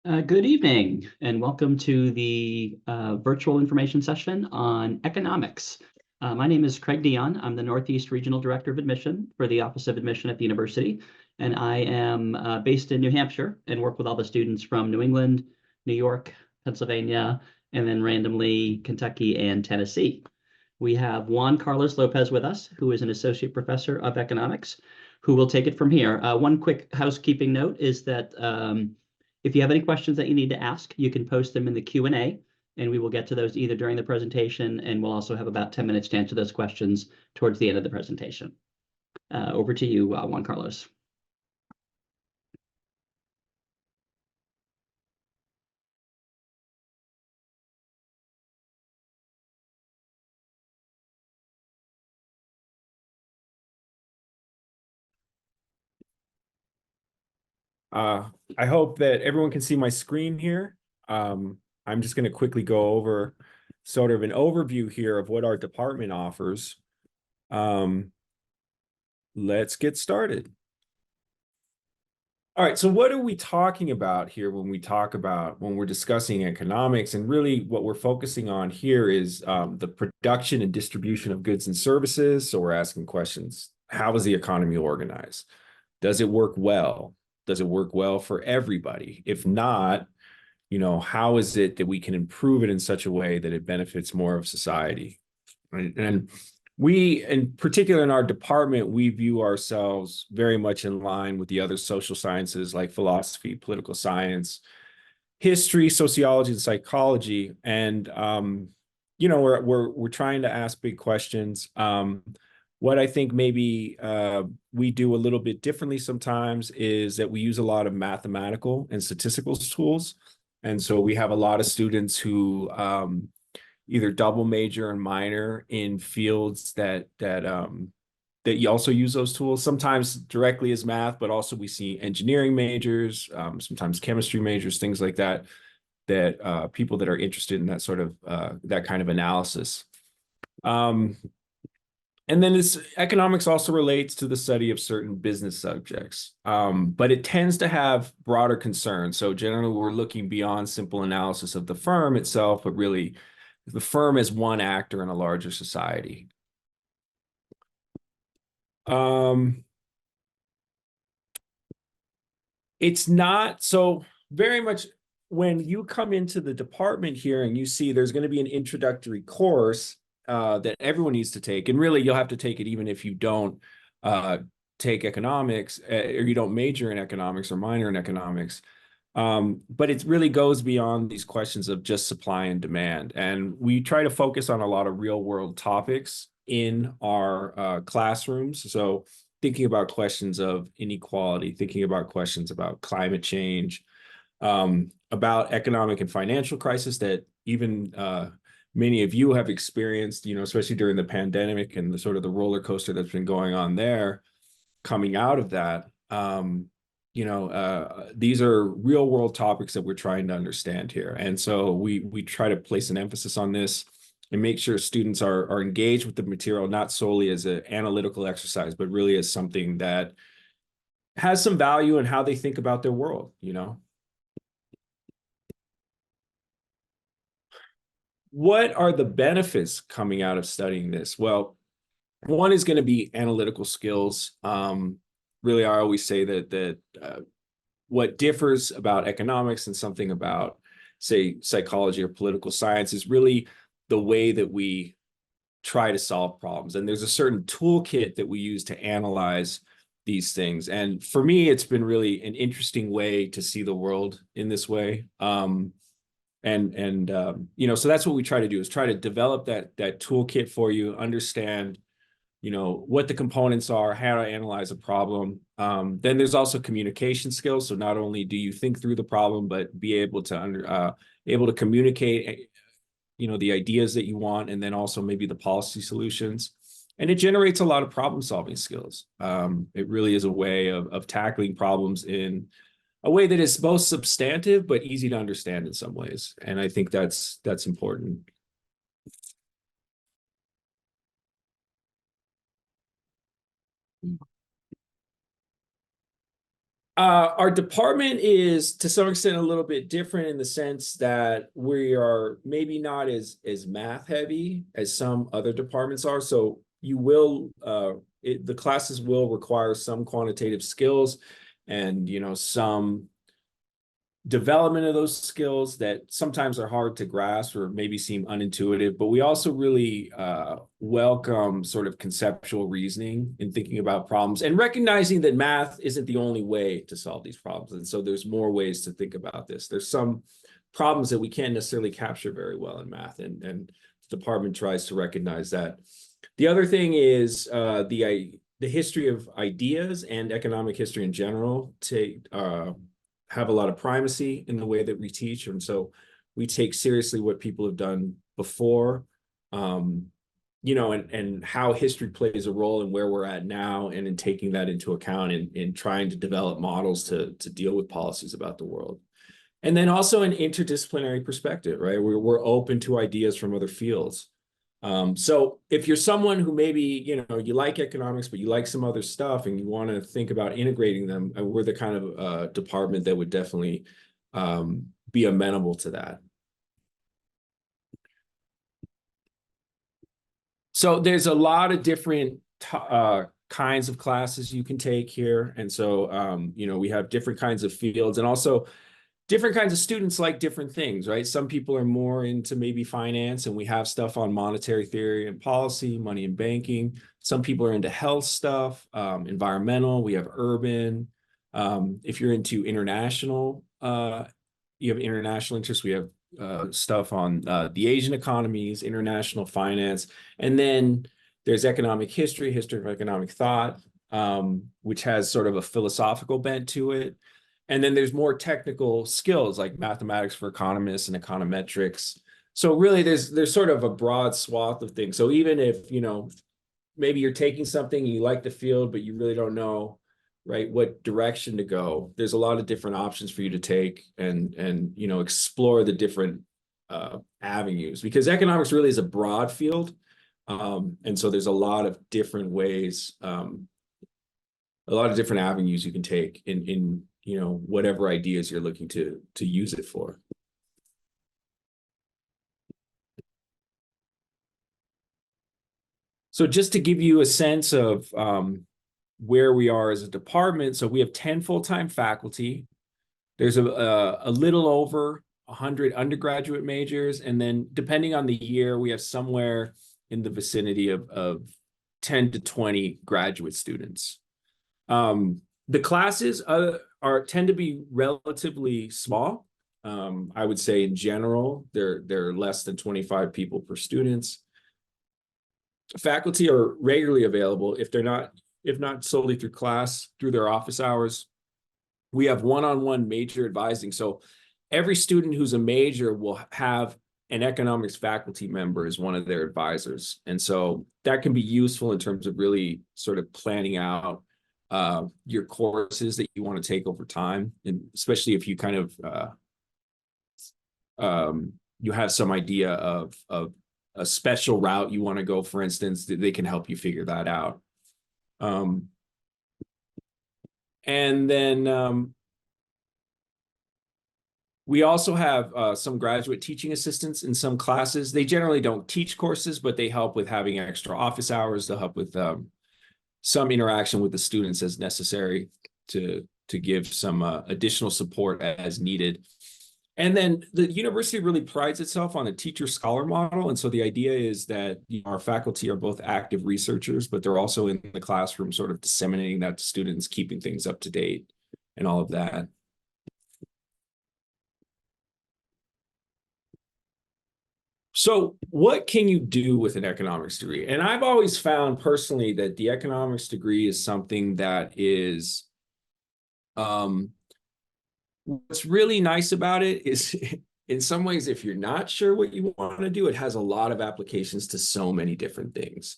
Good evening, and welcome to the virtual information session on economics. My name is Craig Dion. I'm the Northeast Regional Director of Admission for the Office of Admission at the university, and I am based in New Hampshire and work with all the students from New England, New York, Pennsylvania, and then randomly Kentucky and Tennessee. We have Juan Carlos Lopez with us, who is an associate professor of economics, who will take it from here. One quick housekeeping note is that if you have any questions that you need to ask, you can post them in the Q&A, and we will get to those either during the presentation, and we'll also have about 10 minutes to answer those questions towards the end of the presentation. Over to you, Juan Carlos. I hope that everyone can see my screen here. I'm just going to quickly go over sort of an overview here of what our department offers. Let's get started. All right, so what are we talking about here when we're discussing economics? And really what we're focusing on here is the production and distribution of goods and services. So we're asking questions. How is the economy organized? Does it work well? Does it work well for everybody? If not, how is it that we can improve it in such a way that it benefits more of society? Right? And we, in particular in our department, we view ourselves very much in line with the other social sciences like philosophy, political science, history, sociology, and psychology. And we're trying to ask big questions. What I think maybe we do a little bit differently sometimes is that we use a lot of mathematical and statistical tools. And so we have a lot of students who either double major and minor in fields that you also use those tools, sometimes directly as math, but also we see engineering majors, sometimes chemistry majors, things like that, people that are interested in that sort of that kind of analysis. And then economics also relates to the study of certain business subjects, but it tends to have broader concerns. So generally, we're looking beyond simple analysis of the firm itself, but really the firm as one actor in a larger society. It's not so very much when you come into the department here and you see there's going to be an introductory course that everyone needs to take. And really, you'll have to take it even if you don't take economics or you don't major in economics or minor in economics. But it really goes beyond these questions of just supply and demand. And we try to focus on a lot of real world topics in our classrooms. So thinking about questions of inequality, thinking about questions about climate change, about economic and financial crisis that even many of you have experienced, especially during the pandemic and the sort of the roller coaster that's been going on there. Coming out of that, these are real world topics that we're trying to understand here. And so we try to place an emphasis on this and make sure students are engaged with the material, not solely as an analytical exercise, but really as something that has some value in how they think about their world, What are the benefits coming out of studying this? Well, one is going to be analytical skills. Really, I always say that what differs about economics and something about, say, psychology or political science is really the way that we try to solve problems. And there's a certain toolkit that we use to analyze these things. And for me, it's been really an interesting way to see the world in this way. So that's what we try to do, is try to develop that toolkit for you, understand what the components are, how to analyze a problem. Then there's also communication skills. So not only do you think through the problem, but be able to communicate, the ideas that you want, and then also maybe the policy solutions. And it generates a lot of problem solving skills. It really is a way of tackling problems in a way that is both substantive but easy to understand in some ways. And I think that's important. Our department is to some extent a little bit different in the sense that we are maybe not as math heavy as some other departments are. So you will the classes will require some quantitative skills and some development of those skills that sometimes are hard to grasp or maybe seem unintuitive, but we also really welcome sort of conceptual reasoning in thinking about problems and recognizing that math isn't the only way to solve these problems. And so there's more ways to think about this. There's some problems that we can't necessarily capture very well in math, and the department tries to recognize that. The other thing is the history of ideas and economic history in general have a lot of primacy in the way that we teach. And so we take seriously what people have done before, and how history plays a role in where we're at now, and in taking that into account in trying to develop models to deal with policies about the world. And then also an interdisciplinary perspective, right? We're open to ideas from other fields. So if you're someone who maybe, you like economics, but you like some other stuff and you want to think about integrating them, we're the kind of department that would definitely be amenable to that. So there's a lot of different kinds of classes you can take here. And so, we have different kinds of fields, and also different kinds of students like different things, right? Some people are more into maybe finance, and we have stuff on monetary theory and policy, money and banking. Some people are into health stuff, environmental, we have urban. If you're into international, you have international interests, we have stuff on the Asian economies, international finance. And then there's economic history of economic thought, which has sort of a philosophical bent to it. And then there's more technical skills like mathematics for economists and econometrics. So really there's sort of a broad swath of things. So even if, maybe you're taking something and you like the field, but you really don't know, right, what direction to go, there's a lot of different options for you to take and explore the different avenues, because economics really is a broad field. And so there's a lot of different ways, a lot of different avenues you can take in whatever ideas you're looking to use it for. So just to give you a sense of where we are as a department, so we have 10 full-time faculty. There's a little over 100 undergraduate majors, and then depending on the year, we have somewhere in the vicinity of 10 to 20 graduate students. The classes tend to be relatively small. I would say in general, they're less than 25 people per students. Faculty are regularly available if not solely through class, through their office hours. We have one-on-one major advising. So every student who's a major will have an economics faculty member as one of their advisors. And so that can be useful in terms of really sort of planning out your courses that you want to take over time, and especially if you kind of you have some idea of a special route you want to go, for instance, they can help you figure that out. And then we also have some graduate teaching assistants in some classes. They generally don't teach courses, but they help with having extra office hours. They'll help with some interaction with the students as necessary to give some additional support as needed. And then the university really prides itself on a teacher-scholar model. And so the idea is that our faculty are both active researchers, but they're also in the classroom sort of disseminating that to students, keeping things up to date and all of that. So what can you do with an economics degree? And I've always found personally that the economics degree is something that is, what's really nice about it is in some ways, if you're not sure what you want to do, it has a lot of applications to so many different things.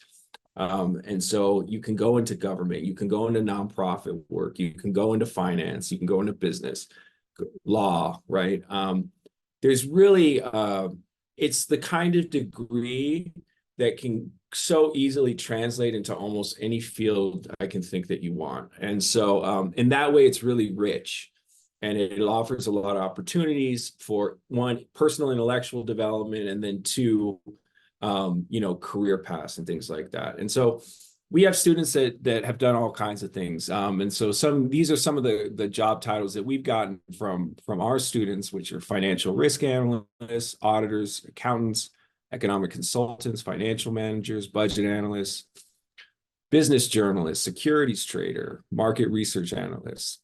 And so you can go into government, you can go into nonprofit work, you can go into finance, you can go into business, law, right? There's really, it's the kind of degree that can so easily translate into almost any field I can think that you want. And so in that way, it's really rich. And it offers a lot of opportunities for, one, personal intellectual development, and then two, career paths and things like that. And so we have students that have done all kinds of things. And so these are some of the job titles that we've gotten from our students, which are financial risk analysts, auditors, accountants, economic consultants, financial managers, budget analysts, business journalists, securities trader, market research analysts.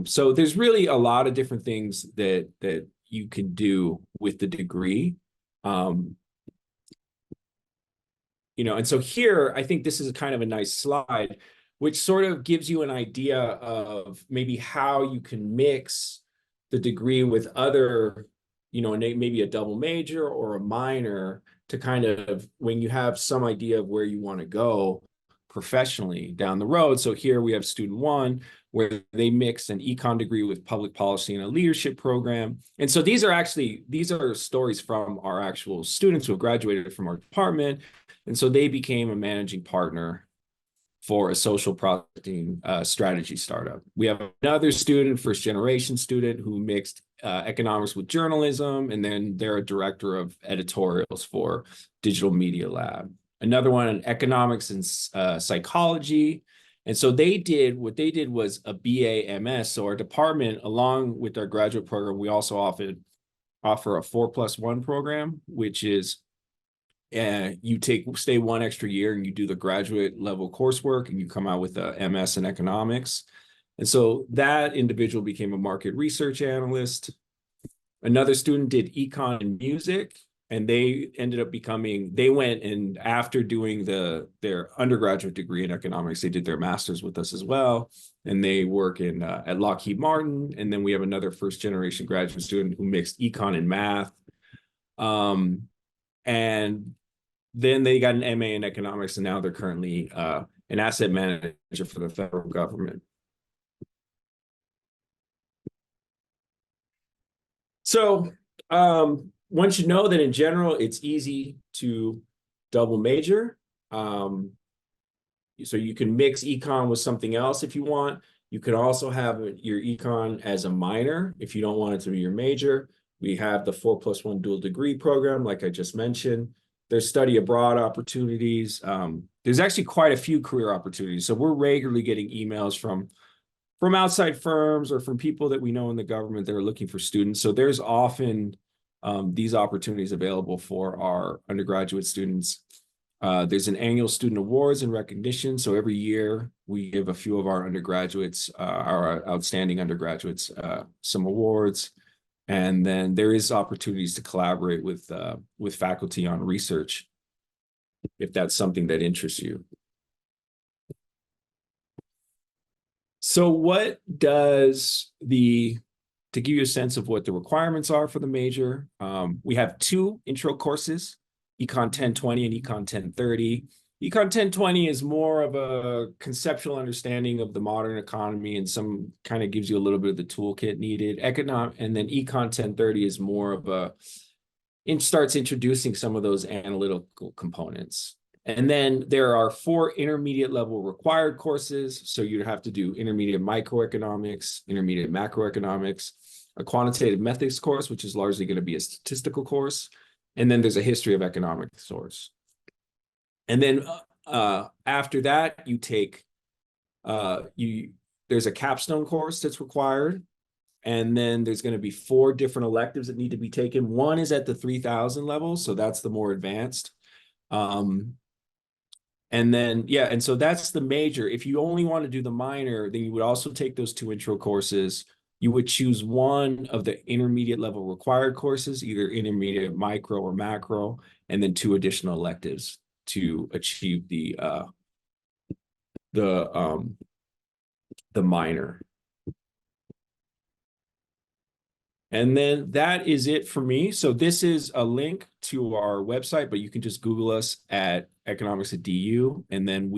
So there's really a lot of different things that you can do with the degree. And so here, I think this is kind of a nice slide, which sort of gives you an idea of maybe how you can mix the degree with other, maybe a double major or a minor, to kind of, when you have some idea of where you want to go professionally down the road. So here we have student one, where they mix an econ degree with public policy and a leadership program. And so these are stories from our actual students who have graduated from our department. And so they became a managing partner for a social prospecting strategy startup. We have another student, first generation student, who mixed economics with journalism, and then they're a director of editorials for Digital Media Lab. Another one in economics and psychology. And so what they did was a BA MS. So our department, along with our graduate program, we also offer a 4+1 program, which is you stay one extra year and you do the graduate level coursework, and you come out with a MS in economics. And so that individual became a market research analyst. Another student did econ and music, and they went and after doing their undergraduate degree in economics, they did their master's with us as well. And they work at Lockheed Martin. And then we have another first generation graduate student who mixed econ and math. And then they got an MA in economics, and now they're currently an asset manager for the federal government. So once you know that in general, it's easy to double major. So you can mix econ with something else if you want. You could also have your econ as a minor if you don't want it to be your major. We have the 4+1 dual degree program, like I just mentioned. There's study abroad opportunities. There's actually quite a few career opportunities. So we're regularly getting emails from outside firms or from people that we know in the government that are looking for students. So there's often these opportunities available for our undergraduate students. There's an annual student awards and recognition. So every year we give a few of our undergraduates, our outstanding undergraduates, some awards. And then there is opportunities to collaborate with faculty on research, if that's something that interests you. So to give you a sense of what the requirements are for the major, we have 2 intro courses, Econ 1020 and Econ 1030. Econ 1020 is more of a conceptual understanding of the modern economy, and some kind of gives you a little bit of the toolkit needed. And then Econ 1030 is more of starts introducing some of those analytical components. And then there are 4 intermediate level required courses. So you'd have to do intermediate microeconomics, intermediate macroeconomics, a quantitative methods course, which is largely going to be a statistical course. And then there's a history of economics course. And then after that, you take, there's a capstone course that's required. And then there's going to be 4 different electives that need to be taken. One is at the 3000 level. So that's the more advanced. And then, and so that's the major. If you only want to do the minor, then you would also take those 2 intro courses. You would choose one of the intermediate level required courses, either intermediate micro or macro, and then 2 additional electives to achieve the minor. And then that is it for me. So this is a link to our website, but you can just Google us at economics@DU. And then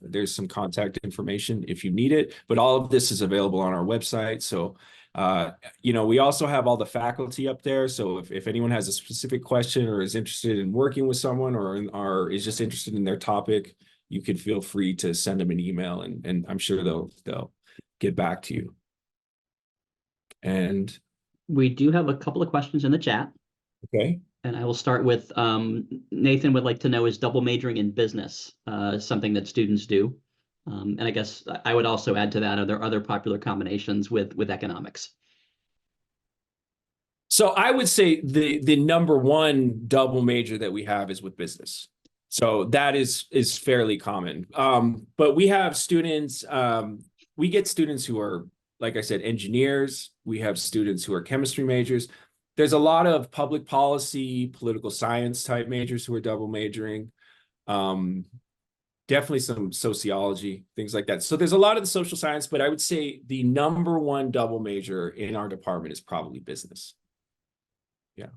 there's some contact information if you need it, but all of this is available on our website. So We also have all the faculty up there. So if anyone has a specific question or is interested in working with someone or is just interested in their topic, you can feel free to send them an email and I'm sure they'll get back to you. And We do have a couple of questions in the chat. okay. And I will start with Nathan would like to know, is double majoring in business something that students do? And I guess I would also add to that, are there other popular combinations with economics? So I would say the number one double major that we have is with business. So that is fairly common. But we have students, we get students who are, like I said, engineers. We have students who are chemistry majors. There's a lot of public policy, political science type majors who are double majoring. Definitely some sociology, things like that. So there's a lot of the social science, but I would say the number one double major in our department is probably business. Yeah.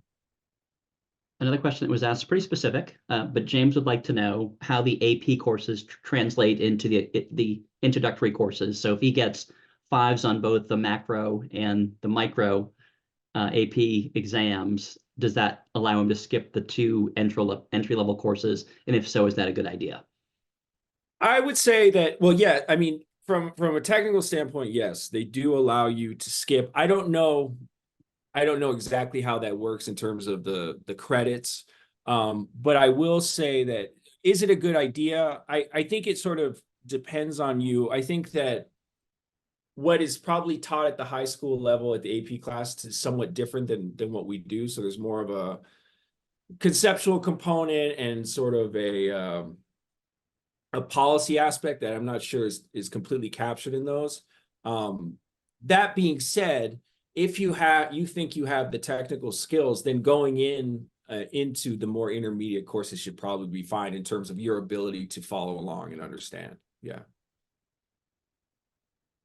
Another question that was asked, pretty specific, but James would like to know how the AP courses translate into the introductory courses. So if he gets 5s on both the macro and the micro AP exams, does that allow him to skip the 2 entry-level courses? And if so, is that a good idea? I would say that, well, yeah, I mean, from a technical standpoint, yes, they do allow you to skip. I don't know exactly how that works in terms of the credits. But I will say that, is it a good idea? I think it sort of depends on you. I think that what is probably taught at the high school level at the AP class is somewhat different than what we do. So there's more of a conceptual component and sort of a policy aspect that I'm not sure is completely captured in those. That being said, if you think you have the technical skills, then going into the more intermediate courses should probably be fine in terms of your ability to follow along and understand. Yeah.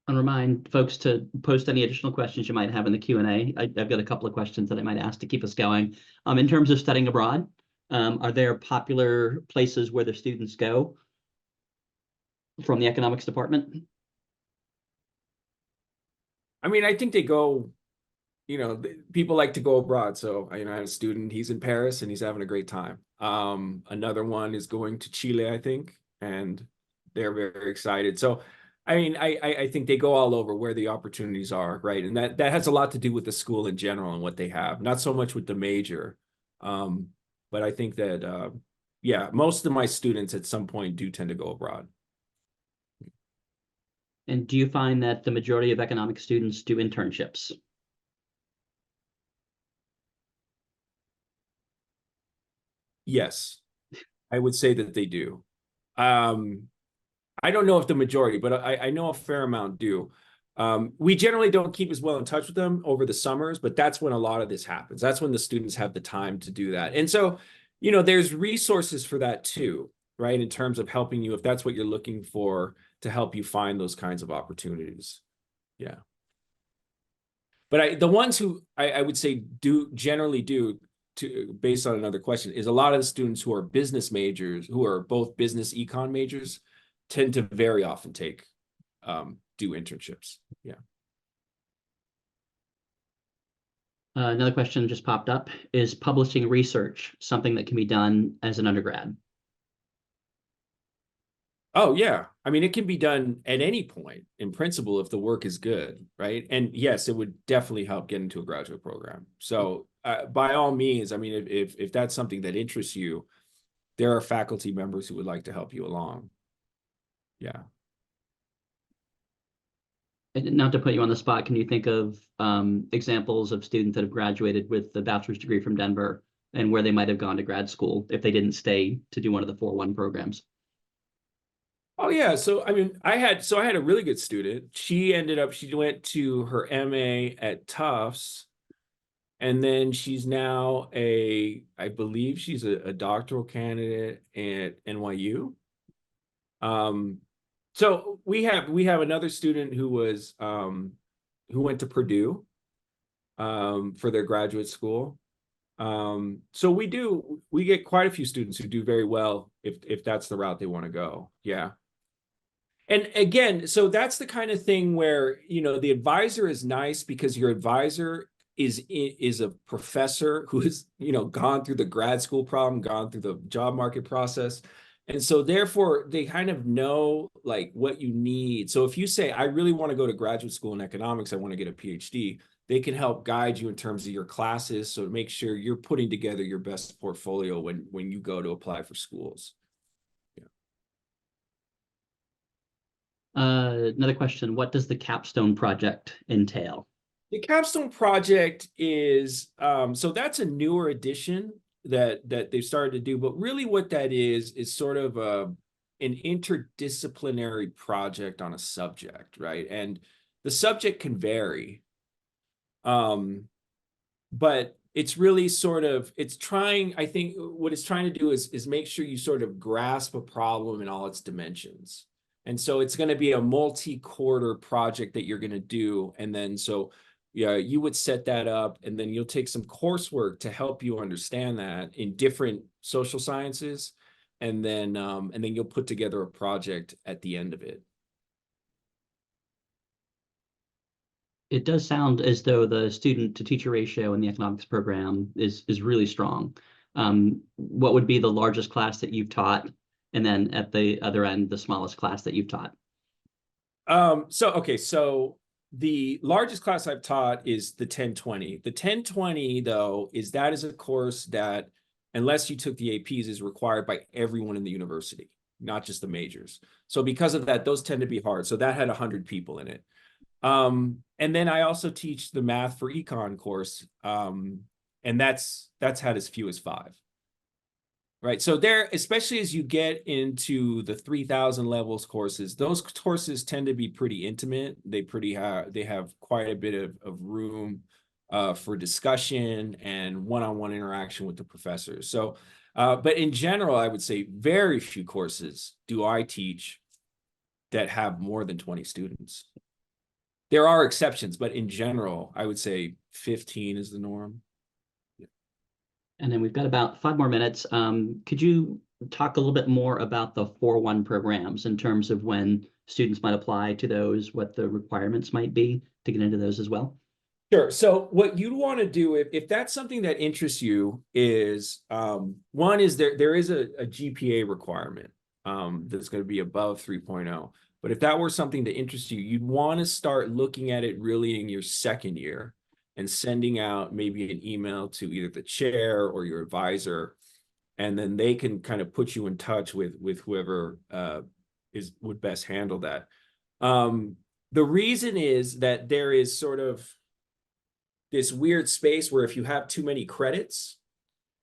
And remind folks to post any additional questions you might have in the Q&A. I've got a couple of questions that I might ask to keep us going. In terms of studying abroad, are there popular places where the students go from the economics department? I mean, I think they go, people like to go abroad. So, I have a student, he's in Paris and he's having a great time. Another one is going to Chile, I think, and they're very excited. So, I mean, I think they go all over where the opportunities are, right? And that has a lot to do with the school in general and what they have, not so much with the major. But I think that, yeah, most of my students at some point do tend to go abroad. And do you find that the majority of economic students do internships? Yes, I would say that they do. I don't know if the majority, but I know a fair amount do. We generally don't keep as well in touch with them over the summers, but that's when a lot of this happens. That's when the students have the time to do that. And so, there's resources for that too, right? In terms of helping you, if that's what you're looking for, to help you find those kinds of opportunities. Yeah. But the ones who I would say generally do, based on another question, is a lot of the students who are business majors, who are both business econ majors, tend to very often do internships. Yeah. Another question just popped up. Is publishing research something that can be done as an undergrad? Oh, yeah. I mean, it can be done at any point in principle if the work is good, right? And yes, it would definitely help get into a graduate program. So by all means, I mean, if that's something that interests you, there are faculty members who would like to help you along. Yeah. And not to put you on the spot, can you think of examples of students that have graduated with the bachelor's degree from Denver and where they might have gone to grad school if they didn't stay to do one of the 4-1 programs? Oh yeah, so I mean, I had a really good student. She went to her MA at Tufts, and then she's now I believe she's a doctoral candidate at NYU. So we have another student who went to Purdue for their graduate school. So we get quite a few students who do very well if that's the route they want to go. Yeah. And again, so that's the kind of thing where, you know, the advisor is nice because your advisor is a professor who has, you know, gone through the grad school problem, gone through the job market process. And so therefore they kind of know like what you need. So if you say, I really want to go to graduate school in economics, I want to get a PhD, they can help guide you in terms of your classes. So to make sure you're putting together your best portfolio when you go to apply for schools. Another question, what does the capstone project entail? The capstone project is so that's a newer addition that they've started to do, but really what that is sort of an interdisciplinary project on a subject, right? And the subject can vary, but it's really sort of I think what it's trying to do is make sure you sort of grasp a problem in all its dimensions. And so it's going to be a multi-quarter project that you're going to do, and then so yeah, you would set that up, and then you'll take some coursework to help you understand that in different social sciences, and then you'll put together a project at the end of it. It does sound as though the student to teacher ratio in the economics program is really strong. What would be the largest class that you've taught? And then at the other end, the smallest class that you've taught? So the largest class I've taught is the 1020. The 1020, though, is a course that, unless you took the APs, is required by everyone in the university, not just the majors. So because of that, those tend to be hard. So that had 100 people in it. And then I also teach the math for econ course, and that's had as few as 5. Right. So there, especially as you get into the 3000 levels courses, those courses tend to be pretty intimate. They have quite a bit of room for discussion and one-on-one interaction with the professors. So, but in general, I would say very few courses do I teach that have more than 20 students. There are exceptions, but in general, I would say 15 is the norm. And then we've got about 5 more minutes. Could you talk a little bit more about the 4-1 programs in terms of when students might apply to those, what the requirements might be to get into those as well? Sure. So what you'd want to do, if that's something that interests you, is one is there is a GPA requirement that's going to be above 3.0. But if that were something that interests you, you'd want to start looking at it really in your second year and sending out maybe an email to either the chair or your advisor, and then they can kind of put you in touch with whoever would best handle that. The reason is that there is sort of this weird space where if you have too many credits,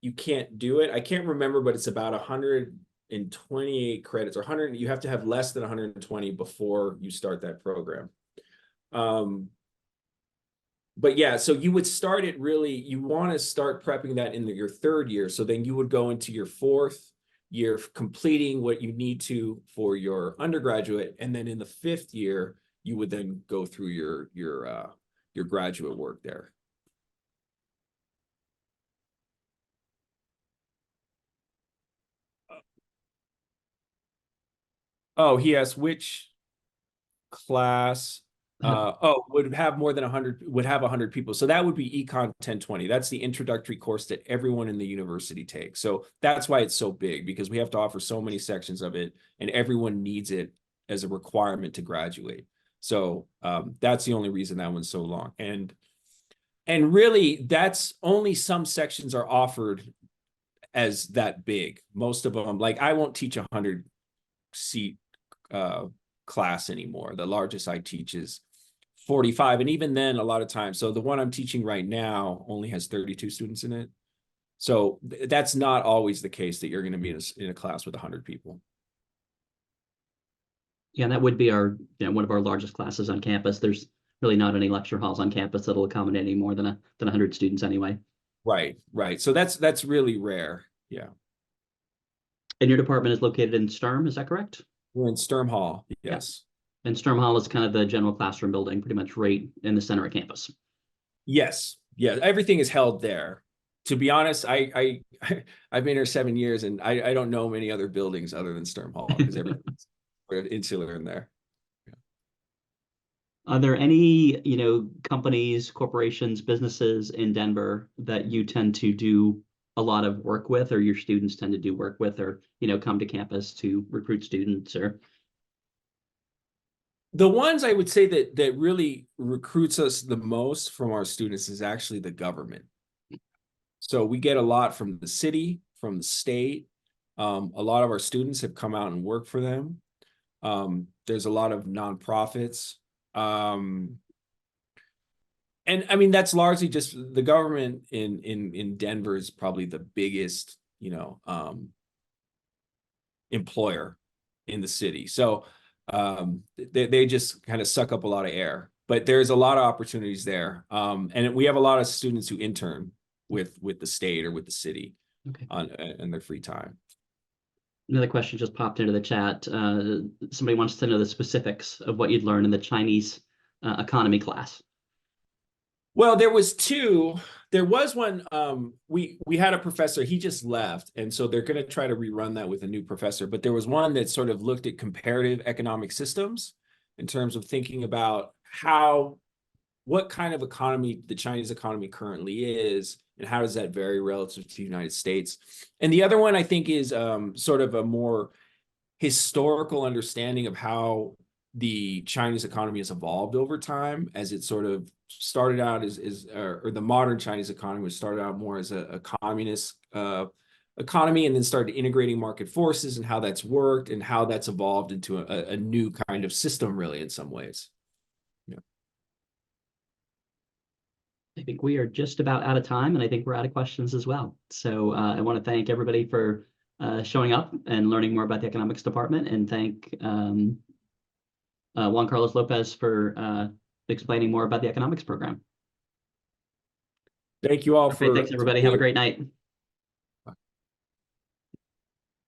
you can't do it. I can't remember, but it's about 128 credits or 100. You have to have less than 120 before you start that program. But yeah, so you would start it really, you want to start prepping that in your 3rd year. So then you would go into your 4th year completing what you need to for your undergraduate. And then in the 5th year, you would then go through your graduate work there. Oh, he asked which class would have more than 100, would have 100 people. So that would be Econ 1020. That's the introductory course that everyone in the university takes. So that's why it's so big, because we have to offer so many sections of it and everyone needs it as a requirement to graduate. So that's the only reason that one's so long. And really, that's only some sections are offered as that big. Most of them, like I won't teach 100 seat class anymore. The largest I teach is 45. And even then, a lot of times, so the one I'm teaching right now only has 32 students in it. So that's not always the case that you're going to be in a class with 100 people. Yeah, that would be our, one of our largest classes on campus. There's really not any lecture halls on campus that'll accommodate any more than 100 students anyway. Right. So that's really rare. Yeah. And your department is located in Sturm, is that correct? We're in Sturm Hall. Yes. Yeah. And Sturm Hall is kind of the general classroom building, pretty much right in the center of campus. Yes. Yeah. Everything is held there. To be honest, I've been here 7 years and I don't know many other buildings other than Sturm Hall because everything's insular in there. Are there any, companies, corporations, businesses in Denver that you tend to do a lot of work with, or your students tend to do work with, or, come to campus to recruit students, or? The ones I would say that really recruits us the most from our students is actually the government. So we get a lot from the city, from the state. A lot of our students have come out and worked for them. There's a lot of nonprofits. And I mean, that's largely just the government in Denver is probably the biggest, employer in the city. So they just kind of suck up a lot of air, but there's a lot of opportunities there. And we have a lot of students who intern with the state or with the city Okay. on their free time. Another question just popped into the chat. Somebody wants to know the specifics of what you'd learn in the Chinese economy class. Well, there was two. There was one. We had a professor. He just left, and so they're going to try to rerun that with a new professor. But there was one that sort of looked at comparative economic systems in terms of thinking about what kind of economy the Chinese economy currently is, and how does that vary relative to the United States. And the other one I think is sort of a more historical understanding of how the Chinese economy has evolved over time, as it sort of started out or the modern Chinese economy was started out more as a communist economy, and then started integrating market forces, and how that's worked and how that's evolved into a new kind of system, really, in some ways. Yeah. I think we are just about out of time, and I think we're out of questions as well. So I want to thank everybody for showing up and learning more about the economics department, and thank Juan Carlos Lopez for explaining more about the economics program. Thank you all Okay, thanks everybody. Have a great night.